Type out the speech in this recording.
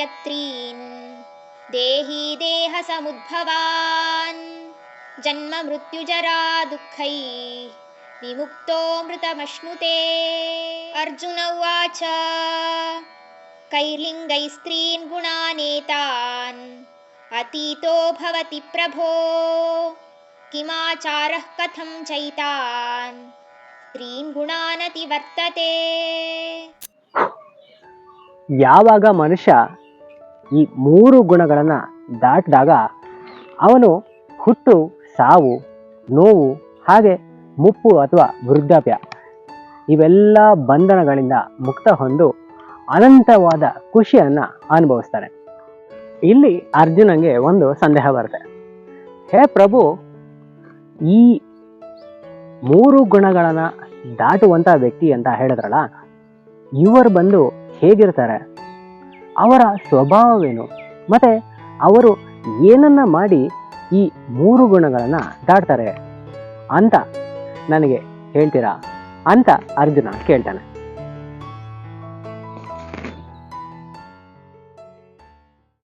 ಇತ್ಯತ್ರೀನ್ ದೇಹಿ ದೇಹ ಸಮುದ್ಭವಾನ್ ಜನ್ಮ ಮೃತ್ಯುಜರಾ ದುಃಖೈ ವಿಮುಕ್ತೋ ಮೃತಮಶ್ನುತೆ. ಅರ್ಜುನ ಉವಾಚ ಕೈರ್ಲಿಂಗೈಸ್ತ್ರೀನ್ ಗುಣಾನೇತಾನ್ ಅತೀತೋ ಭವತಿ ಪ್ರಭೋ ಕಿಮಾಚಾರಃ ಕಥಂ ಚೈತಾನ್ ಸ್ತ್ರೀನ್ ಗುಣಾನತಿ ವರ್ತತೆ. ಯಾವಾಗ ಮನುಷ್ಯ ಈ 3 ಗುಣಗಳನ್ನು ದಾಟಿದಾಗ ಅವನು ಹುಟ್ಟು, ಸಾವು, ನೋವು, ಹಾಗೆ ಮುಪ್ಪು ಅಥವಾ ವೃದ್ಧಾಪ್ಯ ಇವೆಲ್ಲ ಬಂಧನಗಳಿಂದ ಮುಕ್ತ ಹೊಂದು ಅನಂತವಾದ ಖುಷಿಯನ್ನು ಅನುಭವಿಸ್ತಾನೆ. ಇಲ್ಲಿ ಅರ್ಜುನಂಗೆ ಒಂದು ಸಂದೇಹ ಬರುತ್ತೆ. ಹೇ ಪ್ರಭು, ಈ 3 ಗುಣಗಳನ್ನು ದಾಟುವಂಥ ವ್ಯಕ್ತಿ ಅಂತ ಹೇಳಿದ್ರಲ್ಲ, ಇವರು ಬಂದು ಹೇಗಿರ್ತಾರೆ, ಅವರ ಸ್ವಭಾವವೇನು, ಮತ್ತೆ ಅವರು ಏನನ್ನ ಮಾಡಿ ಈ 3 ಗುಣಗಳನ್ನು ದಾಟ್ತಾರೆ ಅಂತ ನನಗೆ ಹೇಳ್ತೀರಾ ಅಂತ ಅರ್ಜುನ ಕೇಳ್ತಾನೆ.